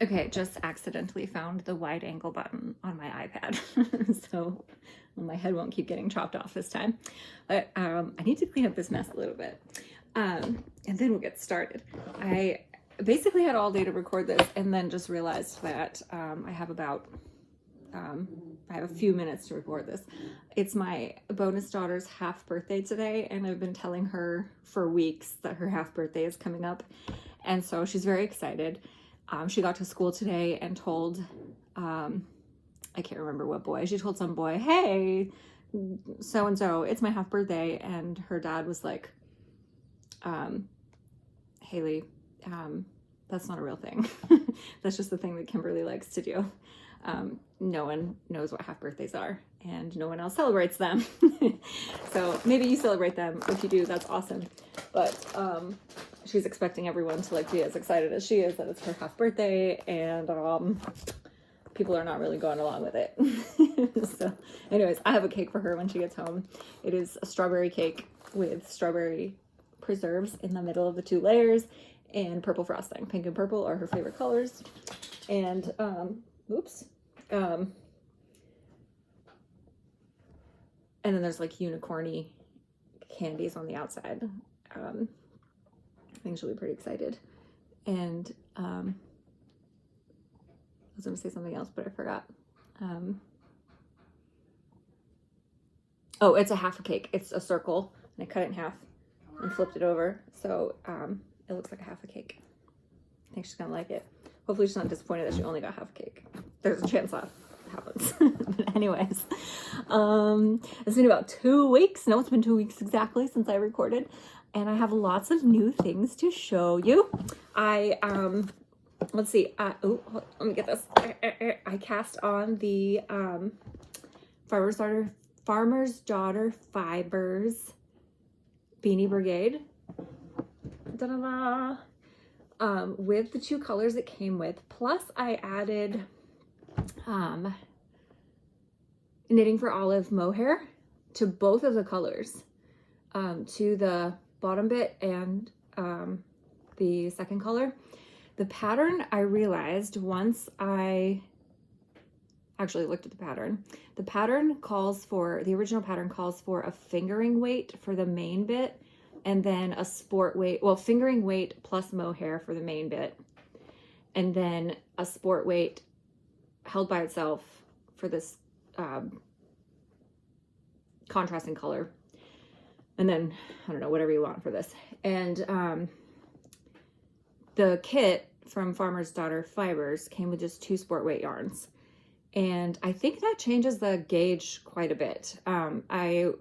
Okay, just accidentally found the wide angle button on my iPad. So my head won't keep getting chopped off this time. But I need to clean up this mess a little bit. And then we'll get started. I basically had all day to record this and then just realized that I have a few minutes to record this. It's my bonus daughter's half birthday today, and I've been telling her for weeks that her half birthday is coming up. And so she's very excited. She got to school today and told, I can't remember what boy, she told some boy, hey, so-and-so, it's my half birthday. And her dad was like, Haley, that's not a real thing. That's just the thing that Kimberly likes to do. No one knows what half birthdays are, and no one else celebrates them. So maybe you celebrate them. If you do, that's awesome. But she's expecting everyone to like be as excited as she is that it's her half birthday, and people are not really going along with it. So anyways, I have a cake for her when she gets home. It is a strawberry cake with strawberry preserves in the middle of the 2 layers and purple frosting. Pink and purple are her favorite colors. And and then there's like unicorny candies on the outside. I think she'll be pretty excited. And I was gonna say something else, but I forgot. Oh, it's a half a cake. It's a circle, and I cut it in half and flipped it over. So it looks like a half a cake. I think she's gonna like it. Hopefully she's not disappointed that she only got half a cake. There's a chance that happens. But anyways, it's been about 2 weeks. No, it's been 2 weeks exactly since I recorded, and I have lots of new things to show you. Let's see. Let me get this. I cast on the Farmer's Daughter Fibers Beanie Brigade. Da-da-da. With the 2 colors it came with, plus I added Knitting for Olive mohair to both of the colors, to the bottom bit and the second color. The pattern, I realized once I actually looked at the pattern, the original pattern calls for a fingering weight for the main bit, and then a sport weight, well, fingering weight plus mohair for the main bit, and then a sport weight held by itself for this contrasting color, and then, I don't know, whatever you want for this. And the kit from Farmer's Daughter Fibers came with just 2 sport weight yarns, and I think that changes the gauge quite a bit. I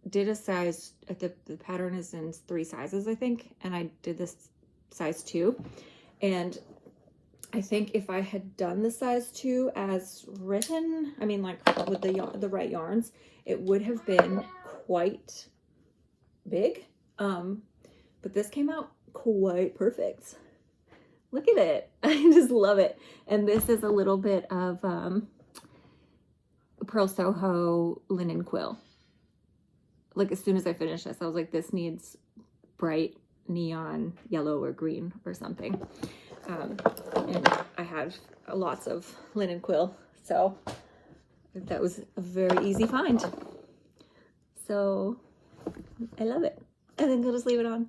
did a size, the pattern is in 3 sizes, I think, and I did this size 2, and I think if I had done the size 2 as written, I mean, like with the right yarns, it would have been quite big, but this came out quite perfect. Look at it. I just love it. And this is a little bit of Pearl Soho linen quill. Like, as soon as I finished this, I was like, this needs bright neon yellow or green or something. And I had lots of linen quill, so that was a very easy find. So I love it. I think I'll just leave it on.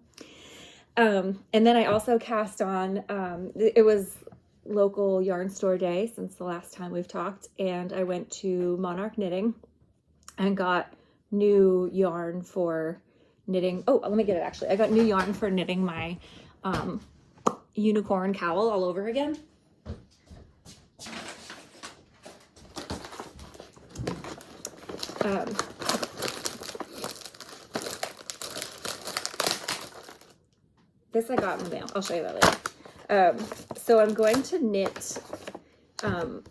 And then I also cast on, it was local yarn store day since the last time we've talked, and I went to Monarch Knitting and got new yarn for knitting. Oh, let me get it actually. I got new yarn for knitting my unicorn cowl all over again. This I got in the mail. I'll show you that later. So I'm going to knit, I'm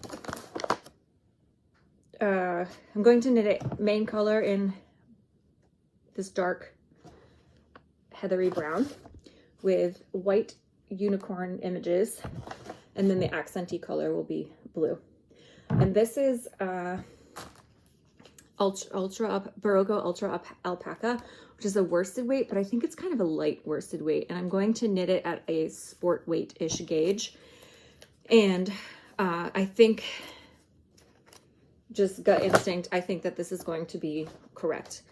going to knit it main color in this dark heathery brown with white unicorn images, and then the accenty color will be blue. And this is Barocco Ultra Alpaca, which is a worsted weight, but I think it's kind of a light worsted weight, and I'm going to knit it at a sport weight-ish gauge. And I think, just gut instinct, I think that this is going to be correct.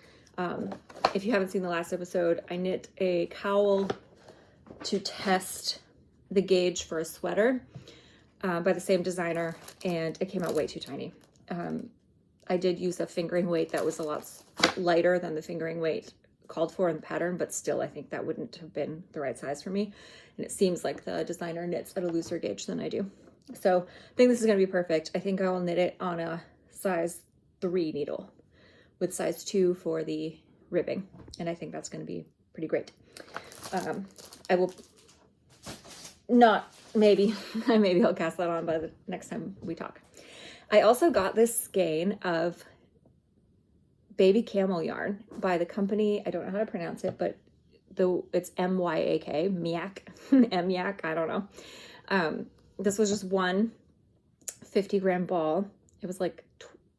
If you haven't seen the last episode, I knit a cowl to test the gauge for a sweater by the same designer, and it came out way too tiny. I did use a fingering weight that was a lot lighter than the fingering weight called for in the pattern, but still I think that wouldn't have been the right size for me. And it seems like the designer knits at a looser gauge than I do. So I think this is going to be perfect. I think I will knit it on a size 3 needle with size 2 for the ribbing. And I think that's going to be pretty great. I will not, maybe I'll cast that on by the next time we talk. I also got this skein of baby camel yarn by the company, I don't know how to pronounce it, but it's M-Y-A-K, Miak, M-Yak, I don't know. This was just one 50-gram ball. It was like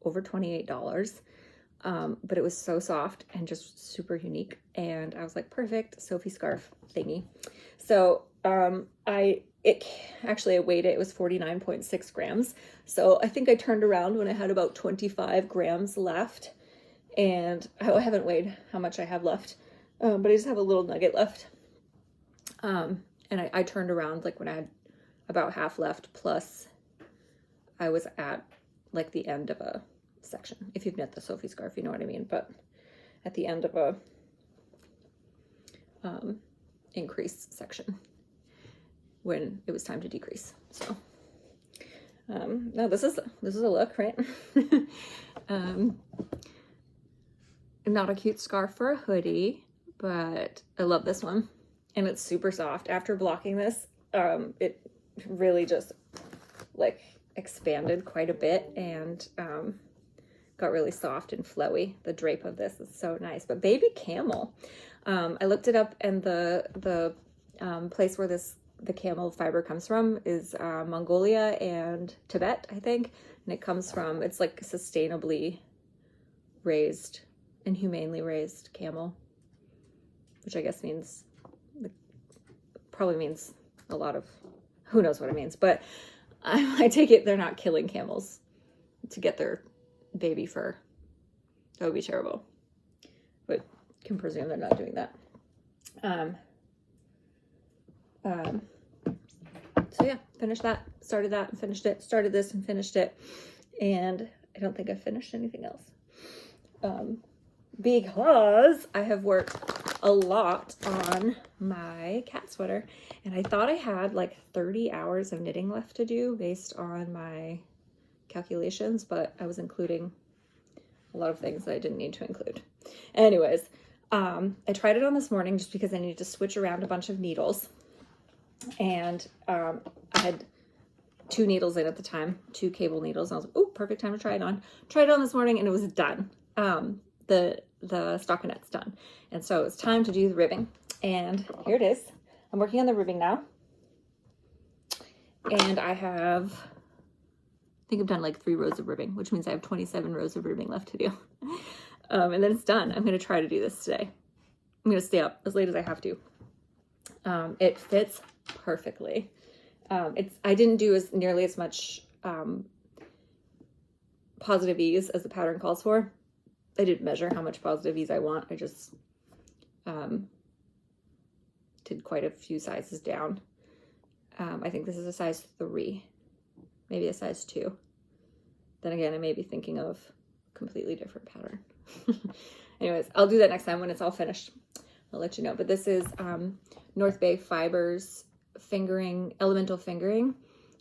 over $28, but it was so soft and just super unique. And I was like, perfect, Sophie scarf thingy. So I weighed it. It was 49.6 grams. So I think I turned around when I had about 25 grams left. And I haven't weighed how much I have left, but I just have a little nugget left. And I turned around like when I had about half left, plus I was at like the end of a section. If you've knit the Sophie scarf, you know what I mean, but at the end of a increase section when it was time to decrease. So no, this is a look, right? Not a cute scarf for a hoodie, but I love this one, and it's super soft. After blocking this, it really just like expanded quite a bit and got really soft and flowy. The drape of this is so nice. But baby camel, I looked it up, and the place where the camel fiber comes from is Mongolia and Tibet, I think, and it comes from, it's like sustainably raised and humanely raised camel, which I guess means, probably means a lot of, who knows what it means, but I take it they're not killing camels to get their baby fur. That would be terrible, but can presume they're not doing that. So yeah, finished that, started that and finished it, started this and finished it, and I don't think I've finished anything else. Because I have worked a lot on my cat sweater, and I thought I had like 30 hours of knitting left to do based on my calculations, but I was including a lot of things that I didn't need to include. Anyways, I tried it on this morning just because I needed to switch around a bunch of needles, and I had 2 needles in at the time, 2 cable needles, and I was like, oh, perfect time to try it on. Tried it on this morning and it was done. The stockinette's done, and so it's time to do the ribbing, and here it is. I'm working on the ribbing now, and I think I've done like 3 rows of ribbing, which means I have 27 rows of ribbing left to do. And then it's done. I'm going to try to do this today. I'm going to stay up as late as I have to. It fits perfectly. I didn't do nearly as much positive ease as the pattern calls for. I didn't measure how much positive ease I want. I just did quite a few sizes down. I think this is a size 3, maybe a size 2. Then again, I may be thinking of a completely different pattern. Anyways, I'll do that next time when it's all finished. I'll let you know. But this is North Bay Fibers fingering, elemental fingering.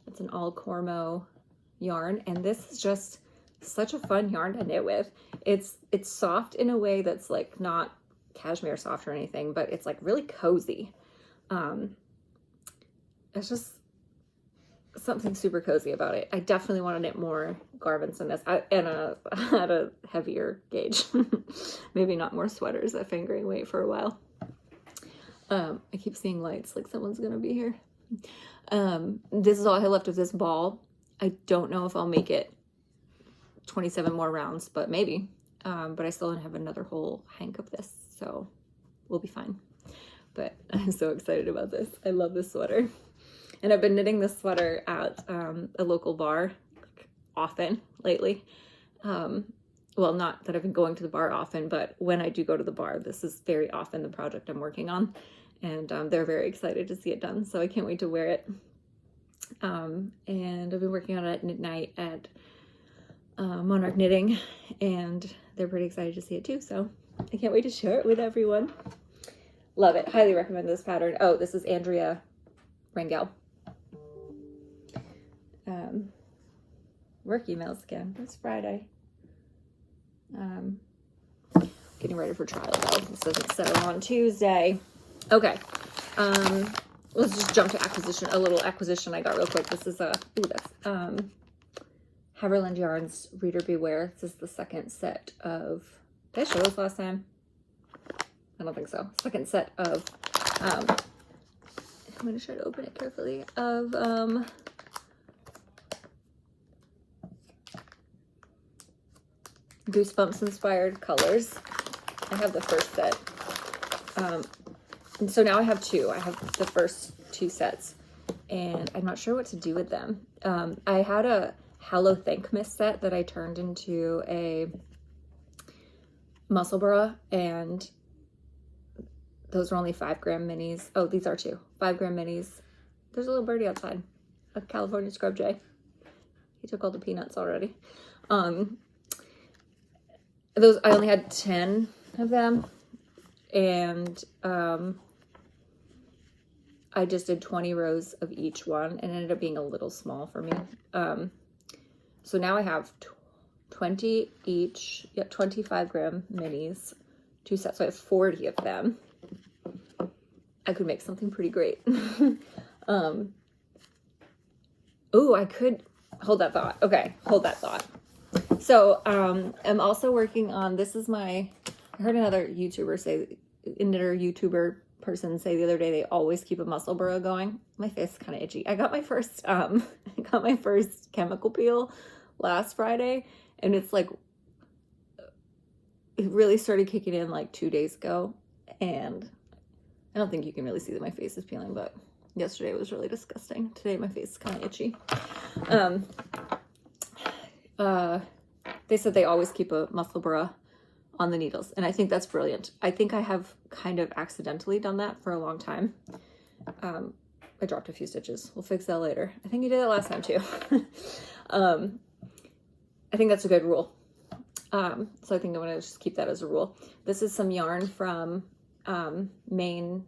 It's an all Cormo yarn, and this is just such a fun yarn to knit with. It's soft in a way that's like not cashmere soft or anything, but it's like really cozy. It's just something super cozy about it. I definitely want to knit more garments in this, at a heavier gauge. Maybe not more sweaters at fingering weight for a while. I keep seeing lights, like someone's gonna be here. This is all I have left of this ball. I don't know if I'll make it 27 more rounds, but maybe. But I still have another whole hank of this, so we'll be fine. But I'm so excited about this. I love this sweater. And I've been knitting this sweater at a local bar often lately. Well, not that I've been going to the bar often, but when I do go to the bar, this is very often the project I'm working on. And they're very excited to see it done, so I can't wait to wear it. And I've been working on it at midnight at Monarch Knitting, and they're pretty excited to see it too, so I can't wait to share it with everyone. Love it. Highly recommend this pattern. Oh, this is Andrea Rangel. Work emails again. It's Friday. Getting ready for trial though. This doesn't settle on Tuesday. Okay. Let's just jump to acquisition. A little acquisition I got real quick. This is Haverland Yarns Reader Beware. This is the second set of, did I show this last time? I don't think so. Second set of, I'm going to try to open it carefully, of Goosebumps inspired colors. I have the first set. And so now I have two. I have the first two sets, and I'm not sure what to do with them. I had a Hallow Thankmas set that I turned into a muscle bra, and those were only 5-gram minis. Oh, these are too. 5-gram minis. There's a little birdie outside. A California scrub jay. He took all the peanuts already. Those, I only had 10 of them, and I just did 20 rows of each one, and it ended up being a little small for me. So now I have 20 each, 25-gram minis, 2 sets, so I have 40 of them. I could make something pretty great. Oh, I could, hold that thought. Okay, hold that thought. So I'm also working on, this is my, I heard another YouTuber say, another YouTuber person say the other day, they always keep a muscle burrow going. My face is kind of itchy. I got my first chemical peel last Friday, and it's like, it really started kicking in like 2 days ago, and I don't think you can really see that my face is peeling, but yesterday it was really disgusting. Today my face is kind of itchy. They said they always keep a muscle bra on the needles, and I think that's brilliant. I think I have kind of accidentally done that for a long time. I dropped a few stitches. We'll fix that later. I think you did it last time too. I think that's a good rule. So I think I'm gonna just keep that as a rule. This is some yarn from Maine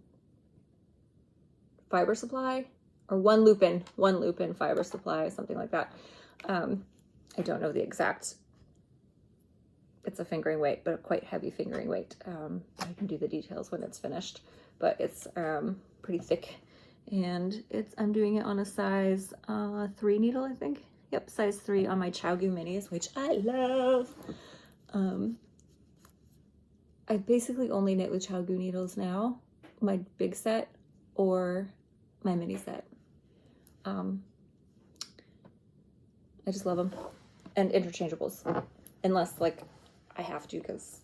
Fiber Supply, or One Lupin Fiber Supply, something like that. I don't know the exact, it's a fingering weight, but a quite heavy fingering weight. I can do the details when it's finished, but it's pretty thick, and I'm doing it on a size 3 needle, I think. Yep, size 3 on my Chowgu minis, which I love. I basically only knit with Chowgu needles now, my big set or my mini set. I just love them. And interchangeables, unless like I have to, because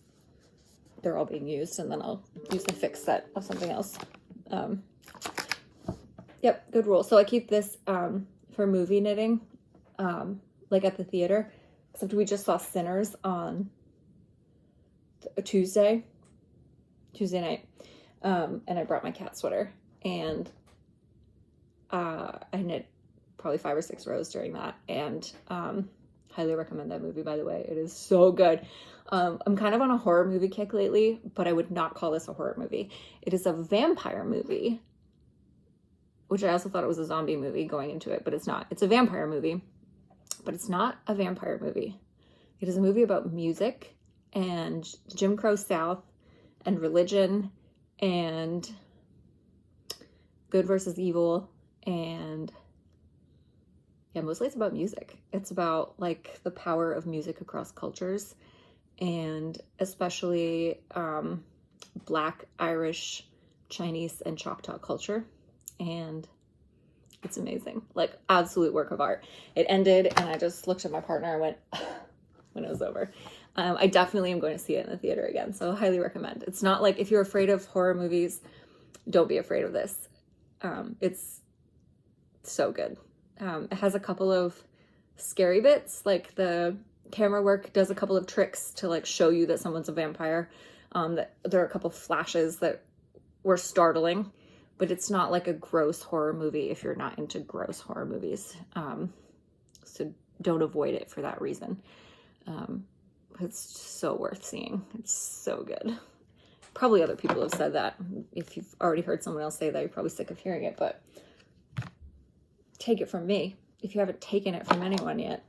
they're all being used, and then I'll use a fixed set of something else. Yep, good rule. So I keep this for movie knitting, like at the theater, except we just saw Sinners on Tuesday night, and I brought my cat sweater, and I knit probably 5 or 6 rows during that, and highly recommend that movie, by the way. It is so good. I'm kind of on a horror movie kick lately, but I would not call this a horror movie. It is a vampire movie, which I also thought it was a zombie movie going into it, but it's not. It's a vampire movie, but it's not a vampire movie. It is a movie about music and Jim Crow South and religion and good versus evil, and yeah, mostly it's about music. It's about like the power of music across cultures, and especially Black, Irish, Chinese, and Choctaw culture. And it's amazing, like absolute work of art. It ended, and I just looked at my partner and went, when it was over. I definitely am going to see it in the theater again, so highly recommend. It's not like, if you're afraid of horror movies, don't be afraid of this. It's So good. It has a couple of scary bits, like the camera work does a couple of tricks to like show you that someone's a vampire. That there are a couple of flashes that were startling, but it's not like a gross horror movie if you're not into gross horror movies. So don't avoid it for that reason. It's so worth seeing. It's so good. Probably other people have said that. If you've already heard someone else say that, you're probably sick of hearing it, but take it from me. If you haven't taken it from anyone yet,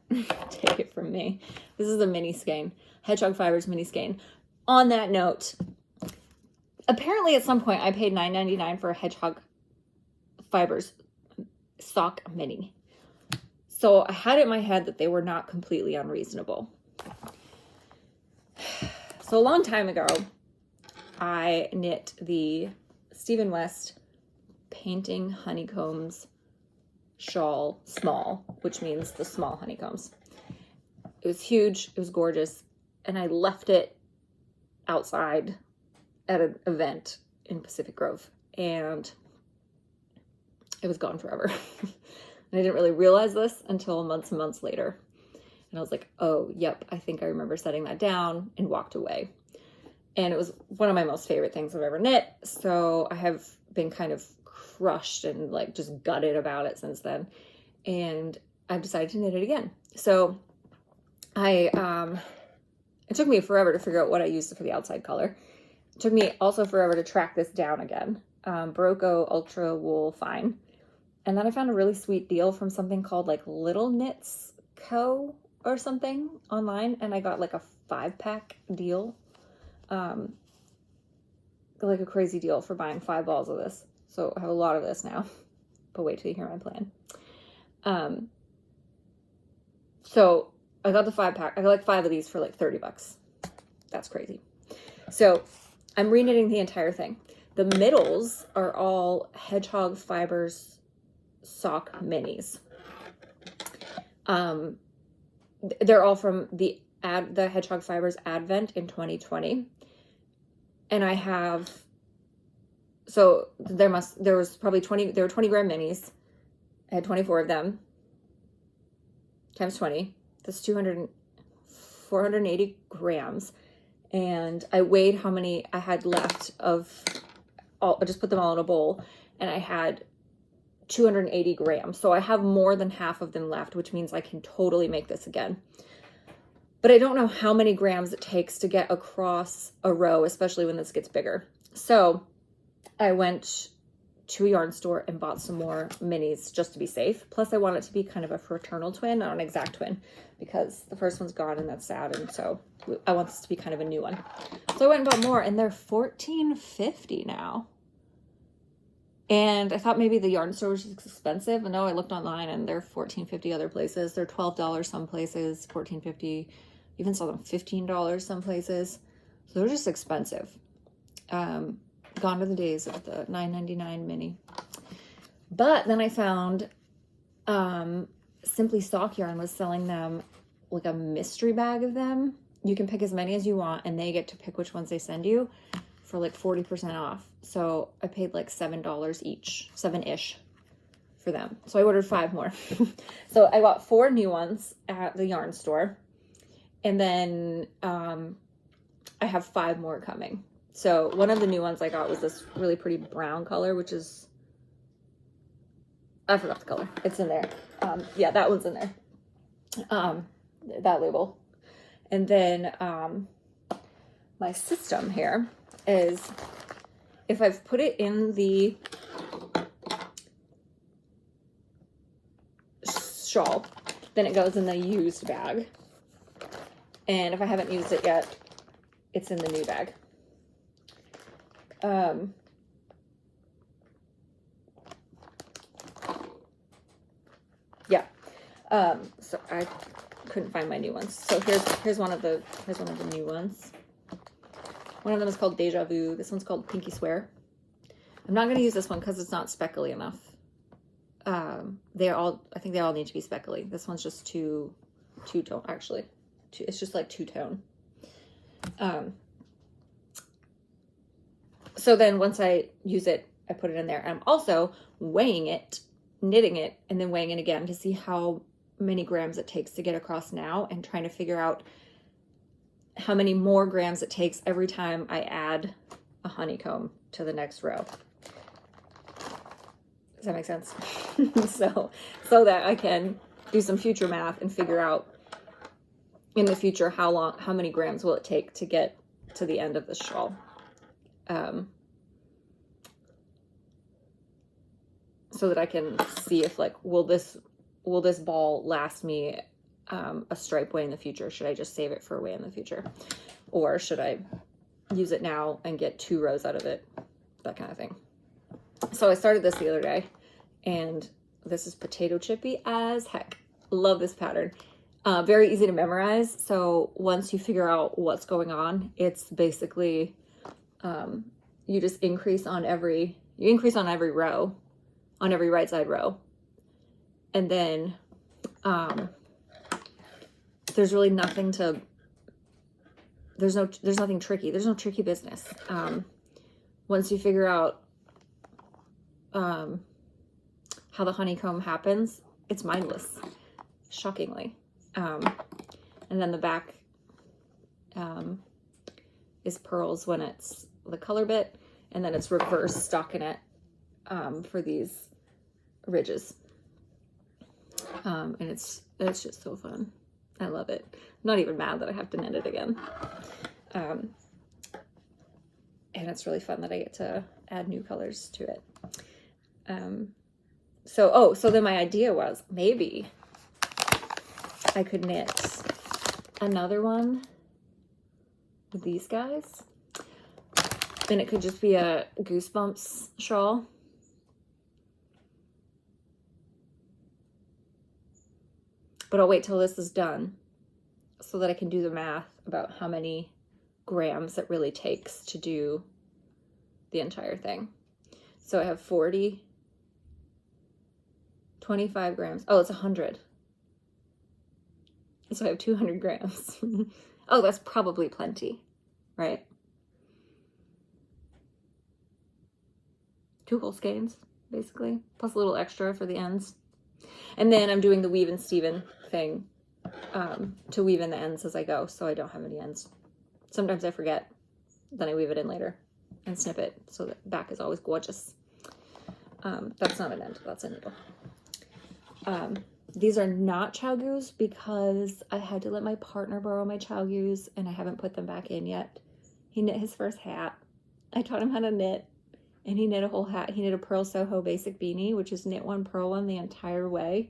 take it from me. This is a mini skein, Hedgehog Fibers mini skein. On that note, apparently at some point I paid $9.99 for a Hedgehog Fibers sock mini. So I had it in my head that they were not completely unreasonable. So a long time ago, I knit the Stephen West Painting Honeycombs shawl small, which means the small honeycombs. It was huge, it was gorgeous, and I left it outside at an event in Pacific Grove, and it was gone forever. And I didn't really realize this until months and months later. And I was like, oh, yep, I think I remember setting that down, and walked away. And it was one of my most favorite things I've ever knit. So I have been kind of crushed and like just gutted about it since then. And I've decided to knit it again. So it took me forever to figure out what I used for the outside color. It took me also forever to track this down again. Barocco Ultra Wool Fine. And then I found a really sweet deal from something called like Little Knits Co. or something online. And I got like a 5-pack deal. Like a crazy deal for buying 5 balls of this. So I have a lot of this now, but wait till you hear my plan. So I got the 5-pack. I got like 5 of these for like $30. That's crazy. So I'm reknitting the entire thing. The middles are all Hedgehog Fibers sock minis. They're all from the Hedgehog Fibers Advent in 2020. And I have, so there was probably 20, there were 20 gram minis. I had 24 of them times 20. That's 480 grams. And I weighed how many I had left of all, I just put them all in a bowl, and I had 280 grams. So I have more than half of them left, which means I can totally make this again. But I don't know how many grams it takes to get across a row, especially when this gets bigger. So I went to a yarn store and bought some more minis just to be safe. Plus I want it to be kind of a fraternal twin, not an exact twin, because the first one's gone and that's sad. And so I want this to be kind of a new one. So I went and bought more, and they're $14.50 now. And I thought maybe the yarn store was just expensive. And no, I looked online and they're $14.50 other places. They're $12 some places, $14.50. Even saw them $15 some places. So they're just expensive. Gone are the days of the $9.99 mini. But then I found Simply Stock Yarn was selling them like a mystery bag of them. You can pick as many as you want, and they get to pick which ones they send you for like 40% off. So I paid like $7 each, 7-ish for them. So I ordered 5 more. So I got 4 new ones at the yarn store. And then I have 5 more coming. So one of the new ones I got was this really pretty brown color, which is, I forgot the color. It's in there. Yeah, that one's in there. That label. And then my system here is, if I've put it in the shawl, then it goes in the used bag. And if I haven't used it yet, it's in the new bag. Yeah. So I couldn't find my new ones. So here's one of the new ones. One of them is called Deja Vu. This one's called Pinky Swear. I'm not going to use this one because it's not speckly enough. I think they all need to be speckly. This one's just two-tone, actually. It's just like two-tone. So then once I use it, I put it in there. I'm also weighing it knitting it and then weighing it again to see how many grams it takes to get across now, and trying to figure out how many more grams it takes every time I add a honeycomb to the next row. Does that make sense? so that I can do some future math and figure out in the future how many grams will it take to get to the end of the shawl. So that I can see if, like, will this ball last me a stripe way in the future? Should I just save it for a way in the future? Or should I use it now and get 2 rows out of it? That kind of thing. So I started this the other day, and this is potato chippy as heck. Love this pattern. Very easy to memorize. So once you figure out what's going on, it's basically, you just increase on every row, on every right side row. And then, there's really nothing there's nothing tricky. There's no tricky business. Once you figure out, how the honeycomb happens, it's mindless, shockingly. And then the back, is pearls when it's the color bit, and then it's reverse stockinette, for these ridges. And it's just so fun. I love it. I'm not even mad that I have to knit it again. And it's really fun that I get to add new colors to it. So then my idea was maybe I could knit another one with these guys, and it could just be a Goosebumps shawl. But I'll wait till this is done so that I can do the math about how many grams it really takes to do the entire thing. So I have 40, 25 grams. Oh, it's 100. So I have 200 grams. Oh, that's probably plenty, right? 2 whole skeins, basically, plus a little extra for the ends. And then I'm doing the weave and Steven thing, to weave in the ends as I go, so I don't have any ends. Sometimes I forget, then I weave it in later and snip it, so the back is always gorgeous. That's not an end, that's a needle. These are not chow goos because I had to let my partner borrow my chow goos, and I haven't put them back in yet. He knit his first hat. I taught him how to knit, and he knit a whole hat. He knit a Purl Soho basic beanie, which is knit one, purl one the entire way,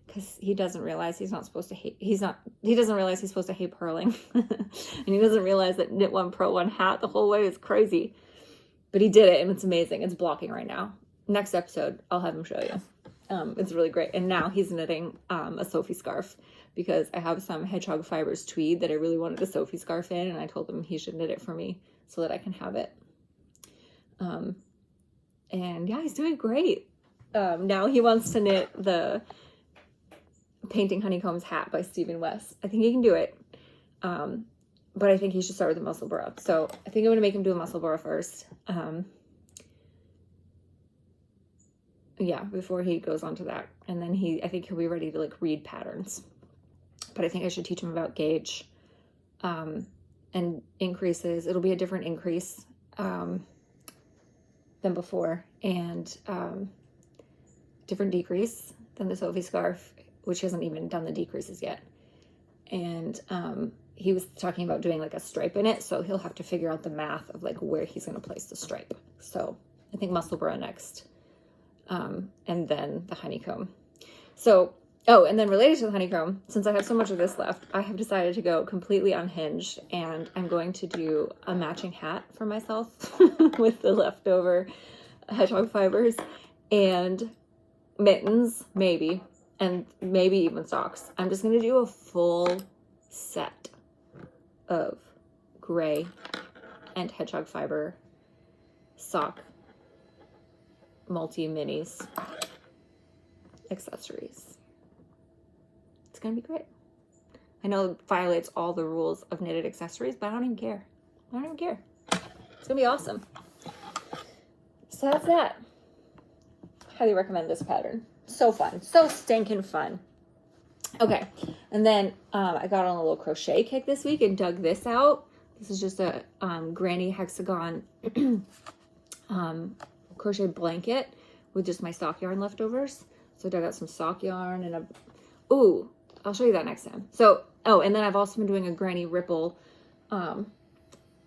because he doesn't realize he's not supposed to hate, he doesn't realize he's supposed to hate purling. And he doesn't realize that knit one, purl one hat the whole way is crazy. But he did it, and it's amazing. It's blocking right now. Next episode, I'll have him show you. It's really great. And now he's knitting a Sophie scarf, because I have some Hedgehog Fibers tweed that I really wanted a Sophie scarf in, and I told him he should knit it for me so that I can have it. And yeah, he's doing great. Now he wants to knit the Painting Honeycombs hat by Stephen West. I think he can do it. But I think he should start with the muscle burrow. So I think I'm going to make him do a muscle burrow first. Yeah, before he goes on to that. And then I think he'll be ready to like read patterns. But I think I should teach him about gauge, and increases. It'll be a different increase, than before, and, different decrease than the Sophie scarf, which hasn't even done the decreases yet. And, he was talking about doing like a stripe in it. So he'll have to figure out the math of like where he's going to place the stripe. So I think muscle burrow next. And then the honeycomb. So, and then related to the honeycomb, since I have so much of this left, I have decided to go completely unhinged, and I'm going to do a matching hat for myself with the leftover Hedgehog Fibers, and mittens, maybe, and maybe even socks. I'm just going to do a full set of gray and Hedgehog Fiber sock multi-minis accessories. It's gonna be great. I know it violates all the rules of knitted accessories, but I don't even care. I don't even care. It's gonna be awesome. So that's that. Highly recommend this pattern. So fun. So stinking fun. Okay. And then I got on a little crochet kick this week and dug this out. This is just a granny hexagon crochet blanket with just my sock yarn leftovers. So I dug out some sock yarn and ooh, I'll show you that next time. So, oh, and then I've also been doing a granny ripple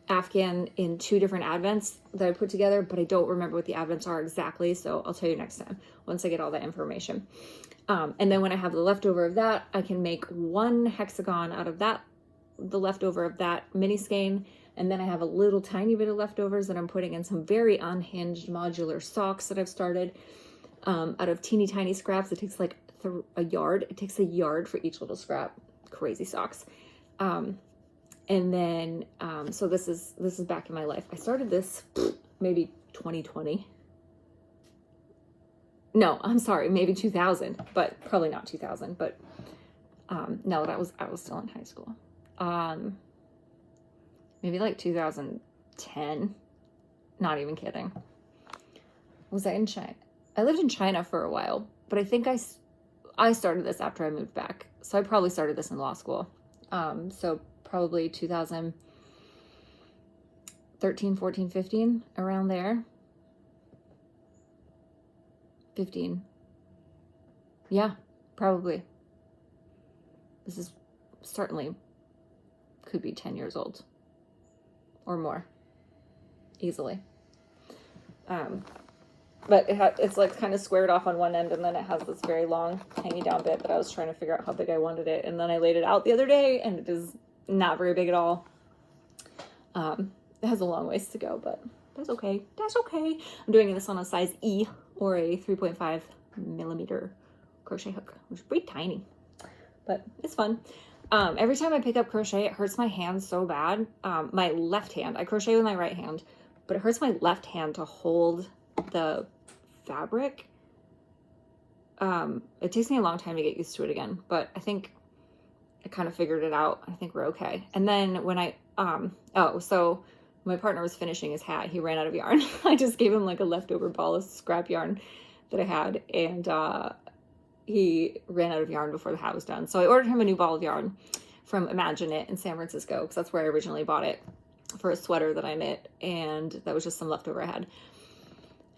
Afghan in 2 different advents that I put together, but I don't remember what the advents are exactly. So I'll tell you next time once I get all that information. And then when I have the leftover of that, I can make 1 hexagon out of that, the leftover of that mini skein. And then I have a little tiny bit of leftovers that I'm putting in some very unhinged modular socks that I've started out of teeny tiny scraps. It takes like a yard. It takes a yard for each little scrap. Crazy socks. And then, so this is back in my life. I started this maybe 2020. No, I'm sorry, maybe 2000, but probably not 2000, but, no, I was still in high school. Maybe like 2010, not even kidding. Was I in China? I lived in China for a while, but I think I started this after I moved back. So I probably started this in law school. So probably 2013, 14, 15, around there. 15. Yeah, probably. This is certainly could be 10 years old or more easily. But it's like kind of squared off on one end, and then it has this very long hanging down bit that I was trying to figure out how big I wanted it. And then I laid it out the other day, and it is not very big at all. It has a long ways to go, but that's okay. That's okay. I'm doing this on a size E or a 3.5 millimeter crochet hook, which is pretty tiny, but it's fun. Every time I pick up crochet, it hurts my hand so bad. My left hand, I crochet with my right hand, but it hurts my left hand to hold the fabric. It takes me a long time to get used to it again, but I think I kind of figured it out. I think we're okay. And then when so my partner was finishing his hat. He ran out of yarn. I just gave him like a leftover ball of scrap yarn that I had, and he ran out of yarn before the hat was done. So I ordered him a new ball of yarn from Imagine It in San Francisco, because that's where I originally bought it for a sweater that I knit, and that was just some leftover I had.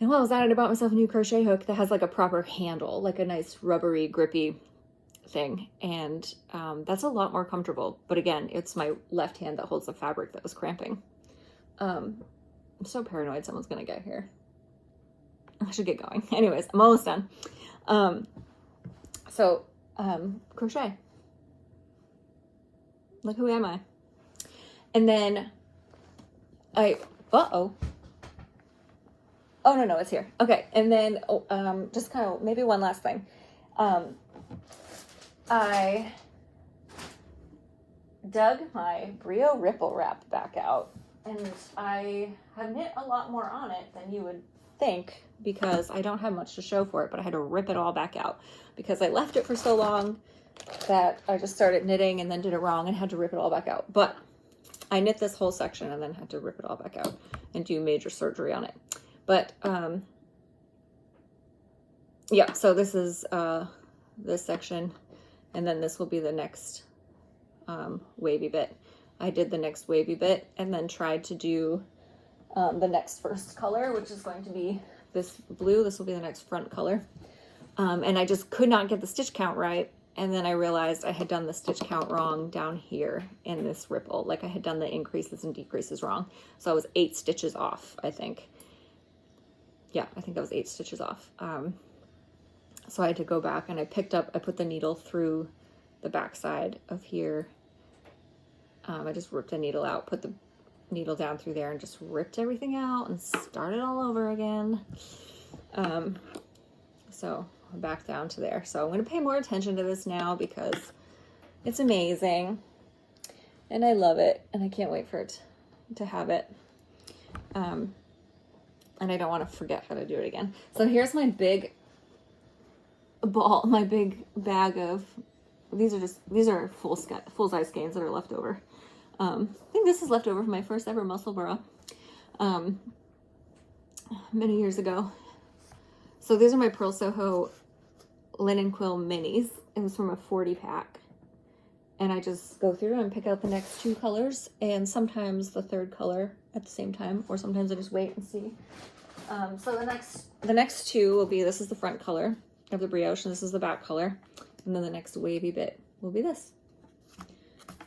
And while I was at it, I bought myself a new crochet hook that has like a proper handle, like a nice rubbery, grippy thing. And that's a lot more comfortable. But again, it's my left hand that holds the fabric that was cramping. I'm so paranoid someone's gonna get here. I should get going. Anyways, I'm almost done. Crochet. Like, who am I? And then oh no, it's here. Okay. And then, just kind of maybe one last thing. I dug my Brioripple Wrap back out, and I have knit a lot more on it than you would think, because I don't have much to show for it, but I had to rip it all back out because I left it for so long that I just started knitting and then did it wrong and had to rip it all back out. But I knit this whole section and then had to rip it all back out and do major surgery on it. But yeah, so this is this section, and then this will be the next wavy bit. I did the next wavy bit and then tried to do the next first color, which is going to be this blue. This will be the next front color. And I just could not get the stitch count right. And then I realized I had done the stitch count wrong down here in this ripple. Like I had done the increases and decreases wrong. So I was 8 stitches off, I think. Yeah, I think I was 8 stitches off. So I had to go back, and I put the needle through the back side of here. I just ripped the needle out, put the needle down through there, and just ripped everything out and started all over again. So I'm back down to there. So I'm going to pay more attention to this now because it's amazing and I love it, and I can't wait for it to have it. And I don't want to forget how to do it again. So here's my big bag of, these are full-size skeins that are left over. I think this is left over from my first ever muscle burrow many years ago. So these are my Pearl Soho linen quill minis. It was from a 40 pack. And I just go through and pick out the next 2 colors and sometimes the 3rd color at the same time, or sometimes I just wait and see. So the next 2 will be, this is the front color of the brioche and this is the back color. And then the next wavy bit will be this.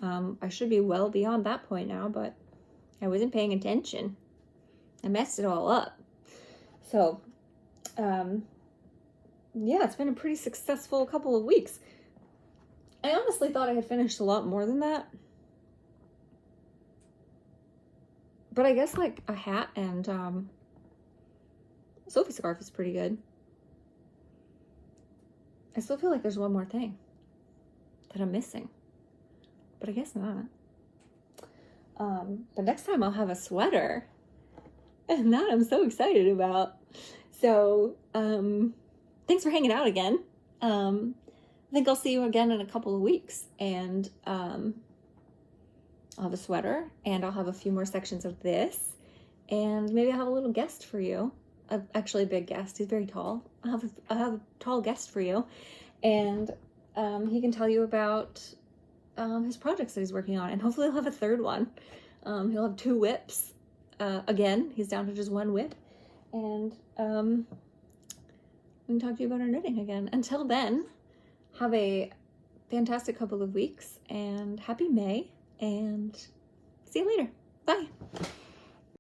I should be well beyond that point now, but I wasn't paying attention. I messed it all up. So, yeah, it's been a pretty successful couple of weeks. I honestly thought I had finished a lot more than that. But I guess like a hat and Sophie scarf is pretty good. I still feel like there's one more thing that I'm missing. But I guess not. But next time I'll have a sweater. And that I'm so excited about. So, thanks for hanging out again. I think I'll see you again in a couple of weeks. And I'll have a sweater. And I'll have a few more sections of this. And maybe I'll have a little guest for you. Actually a big guest. He's very tall. I'll have a tall guest for you. And he can tell you about his projects that he's working on. And hopefully he'll have a 3rd one. He'll have 2 whips. Again, he's down to just 1 whip. And we can talk to you about our knitting again. Until then, have a fantastic couple of weeks. And happy May. And see you later. Bye.